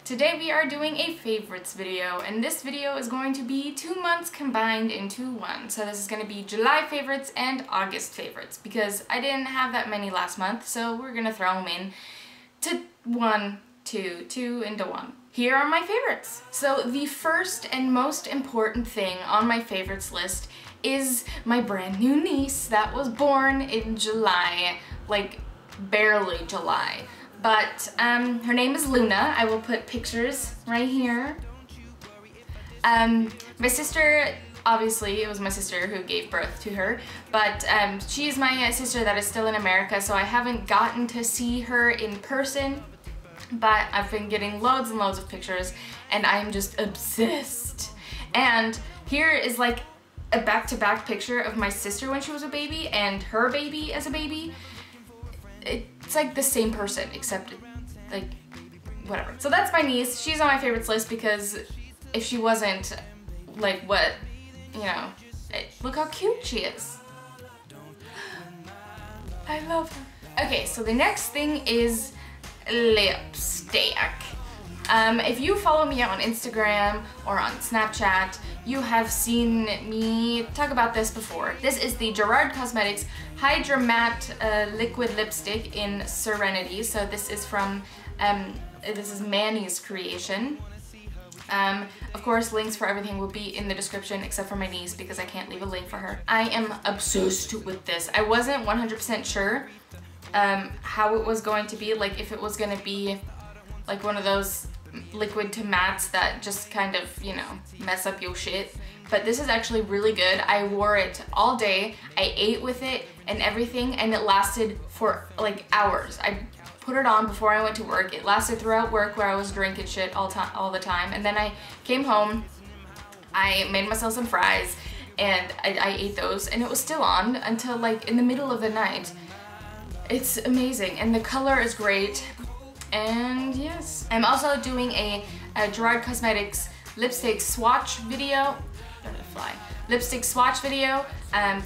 Today we are doing a favorites video, and this video is going to be 2 months combined into one. So this is going to be July favorites and August favorites because I didn't have that many last month, so we're going to throw them in to two into one. Here are my favorites. So the first and most important thing on my favorites list is my brand new niece that was born in July, like barely July. But her name is Luna. I will put pictures right here. My sister, obviously it was my sister who gave birth to her, but she's my sister that is still in America, so I haven't gotten to see her in person, but I've been getting loads and loads of pictures and I'm just obsessed. And here is like a back-to-back picture of my sister when she was a baby and her baby as a baby. It's like the same person, except like whatever. So that's my niece. She's on my favorites list because if she wasn't, like, what, you know, look how cute she is. I love her. Okay, so the next thing is lipstick. If you follow me on Instagram or on Snapchat, you have seen me talk about this before. This is the Gerard Cosmetics Hydra Matte Liquid Lipstick in Serenity. So this is from, this is Manny's creation. Of course, links for everything will be in the description except for my niece because I can't leave a link for her. I am obsessed with this. I wasn't 100% sure how it was going to be, like if it was going to be like one of those liquid to mattes that just kind of, you know, mess up your shit. But this is actually really good. I wore it all day. I ate with it and everything, and it lasted for like hours. I put it on before I went to work. It lasted throughout work where I was drinking shit all the time. And then I came home, I made myself some fries, and I ate those, and it was still on until like in the middle of the night. It's amazing, and the color is great. And yes, I'm also doing a Gerard Cosmetics lipstick swatch video. Lipstick swatch video.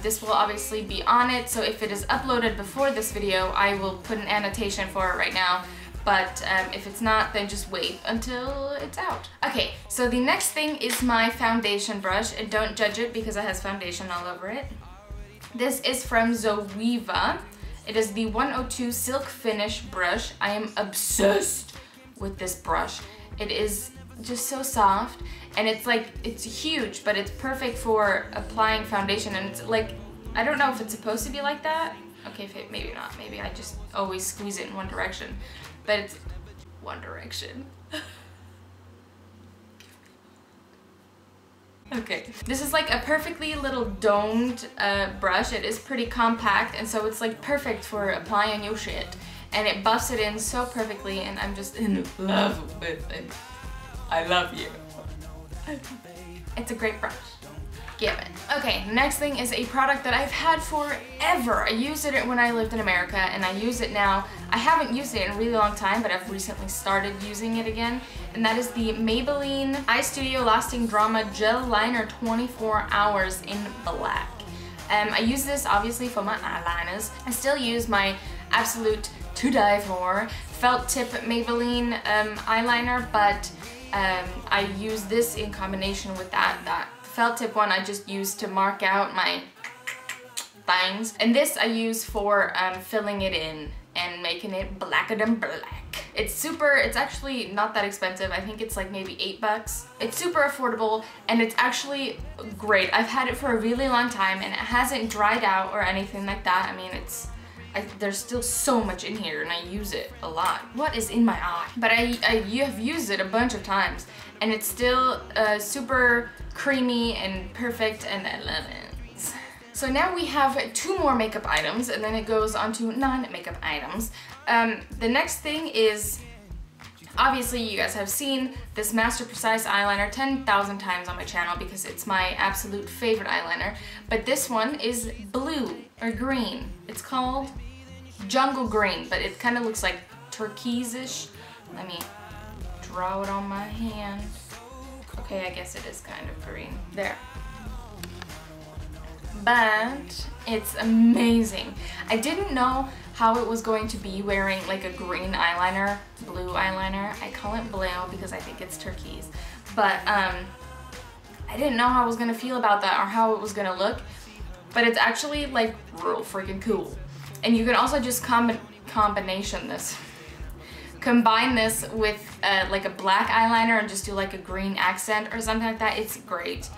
This will obviously be on it, so if it is uploaded before this video, I will put an annotation for it right now. But if it's not, then just wait until it's out. Okay, so the next thing is my foundation brush, and don't judge it because it has foundation all over it. This is from Zoeva. It is the 102 Silk Finish brush. I am obsessed with this brush. It is just so soft, and it's like, it's huge, but it's perfect for applying foundation, and it's like, I don't know if it's supposed to be like that. Okay, maybe not. Maybe I just always squeeze it in one direction, but it's one direction. Okay, this is like a perfectly little domed brush. It is pretty compact, and so it's like perfect for applying your shit. And it buffs it in so perfectly, and I'm just in love with it. I love you. It's a great brush. Give it. Okay, next thing is a product that I've had forever. I used it when I lived in America, and I use it now. I haven't used it in a really long time, but I've recently started using it again. And that is the Maybelline Eyestudio Lasting Drama Gel Liner 24 Hours in Black. I use this obviously for my eyeliners. I still use my absolute to die for felt tip Maybelline eyeliner, but I use this in combination with that felt tip one I just use to mark out my things. And this I use for filling it in and making it blacker than black. It's actually not that expensive. I think it's like maybe $8. It's super affordable, and it's actually great. I've had it for a really long time, and it hasn't dried out or anything like that. I mean, there's still so much in here, and I use it a lot. What is in my eye? But I have used it a bunch of times, and it's still super creamy and perfect, and I love it. So now we have 2 more makeup items, and then it goes on to non-makeup items. The next thing is, obviously you guys have seen this Master Precise eyeliner 10,000 times on my channel because it's my absolute favorite eyeliner. But this one is blue or green. It's called Jungle Green, but it kind of looks like turquoise-ish. Let me draw it on my hand. Okay, I guess it is kind of green. There. But it's amazing. I didn't know how it was going to be wearing like a green eyeliner, blue eyeliner. I call it blue because I think it's turquoise. But I didn't know how I was gonna feel about that or how it was gonna look. But it's actually like real freaking cool. And you can also just combine this with like a black eyeliner and just do like a green accent or something like that. It's great.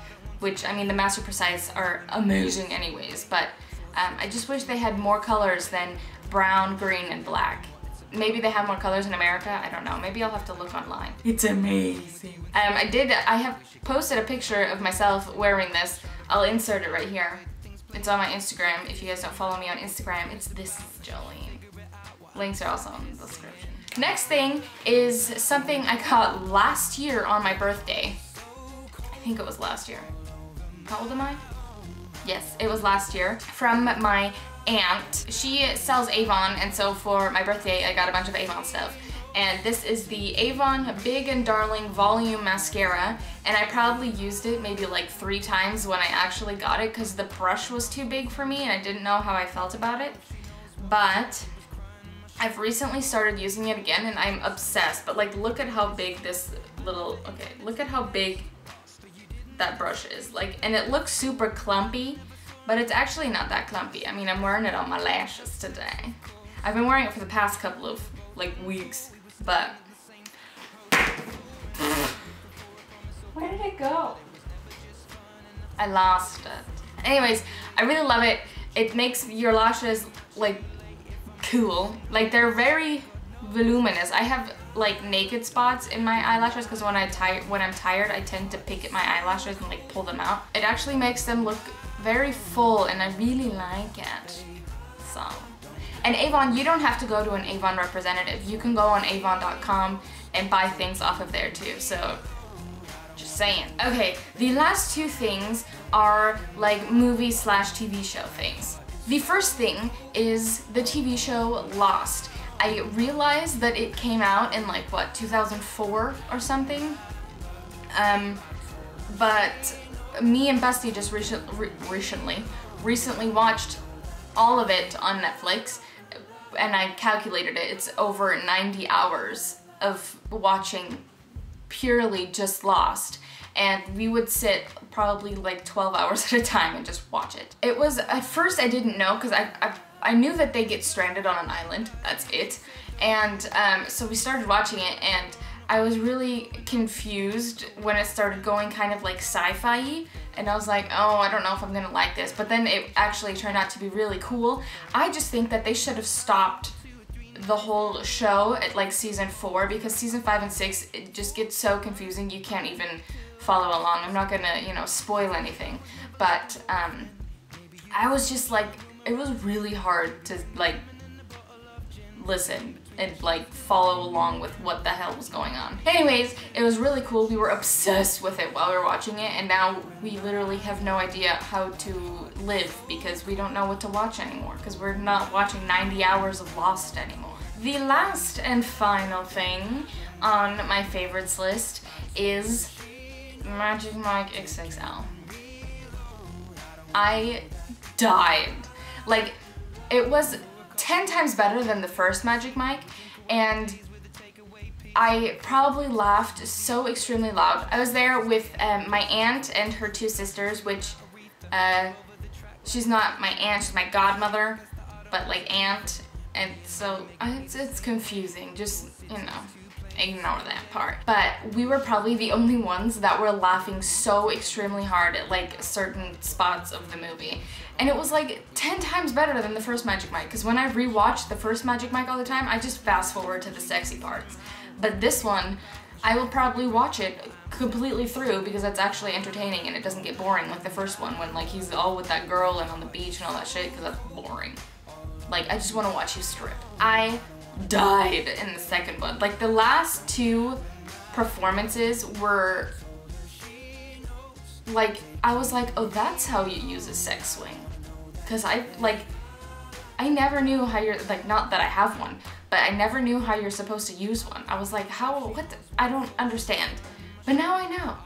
Which, I mean, the Master Precise are amazing anyways, but I just wish they had more colors than brown, green, and black. Maybe they have more colors in America, I don't know. Maybe I'll have to look online. It's amazing. I have posted a picture of myself wearing this. I'll insert it right here. It's on my Instagram. If you guys don't follow me on Instagram, it's this is Joleen. Links are also in the description. Next thing is something I got last year on my birthday. I think it was last year. How old am I? Yes, it was last year. From my aunt. She sells Avon, and so for my birthday I got a bunch of Avon stuff. And this is the Avon Big and Darling Volume Mascara, and I probably used it maybe like 3 times when I actually got it because the brush was too big for me and I didn't know how I felt about it. But I've recently started using it again and I'm obsessed. But like, look at how big this little, okay, look at how big that brush is. Like, and it looks super clumpy, but it's actually not that clumpy. I mean, I'm wearing it on my lashes today. I've been wearing it for the past couple of like weeks, but where did it go? I lost it. Anyways, I really love it. It makes your lashes like cool. Like, they're very voluminous. I have like naked spots in my eyelashes because when I'm tired I tend to pick at my eyelashes and like pull them out. It actually makes them look very full and I really like it. So, and Avon, you don't have to go to an Avon representative. You can go on avon.com and buy things off of there too, so just saying. Okay, the last 2 things are like movie/TV show things. The first thing is the TV show Lost. I realized that it came out in like, what, 2004 or something? But me and Bestie just recently watched all of it on Netflix, and I calculated it. It's over 90 hours of watching purely just Lost. And we would sit probably like 12 hours at a time and just watch it. It was, at first I didn't know, because I knew that they get stranded on an island, that's it. And so we started watching it and I was really confused when it started going kind of like sci-fi-y, and I was like, oh, I don't know if I'm gonna like this, but then it actually turned out to be really cool. I just think that they should have stopped the whole show at like season 4, because season 5 and 6, it just gets so confusing you can't even follow along. I'm not gonna, you know, spoil anything, but I was just like, it was really hard to like listen and like follow along with what the hell was going on. Anyways, it was really cool. We were obsessed with it while we were watching it, and now we literally have no idea how to live because we don't know what to watch anymore, because we're not watching 90 hours of Lost anymore. The last and final thing on my favorites list is Magic Mike XXL. I died. Like, it was 10 times better than the first Magic Mike, and I probably laughed so extremely loud. I was there with my aunt and her 2 sisters, which she's not my aunt, she's my godmother, but like aunt, and so it's confusing, just, you know, ignore that part. But we were probably the only ones that were laughing so extremely hard at like certain spots of the movie. And it was like 10 times better than the first Magic Mike, because when I rewatch the first Magic Mike all the time, I just fast forward to the sexy parts. But this one, I will probably watch it completely through because it's actually entertaining and it doesn't get boring like the first one when like he's all with that girl and on the beach and all that shit, because that's boring. Like, I just want to watch you strip. I died in the second one. Like, the last 2 performances were like, I was like, oh, that's how you use a sex swing. Because I never knew how you're, like, not that I have one, but I never knew how you're supposed to use one. I was like, how, what, I don't understand. But now I know.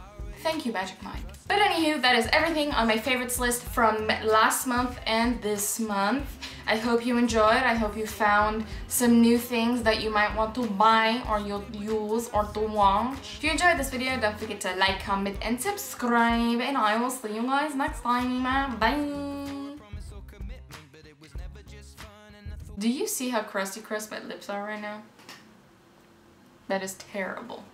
Thank you, Magic Mike. But anywho, that is everything on my favorites list from last month and this month. I hope you enjoyed. I hope you found some new things that you might want to buy or you'll use or to watch. If you enjoyed this video, don't forget to like, comment, and subscribe. And I will see you guys next time. Bye! Do you see how crusty my lips are right now? That is terrible.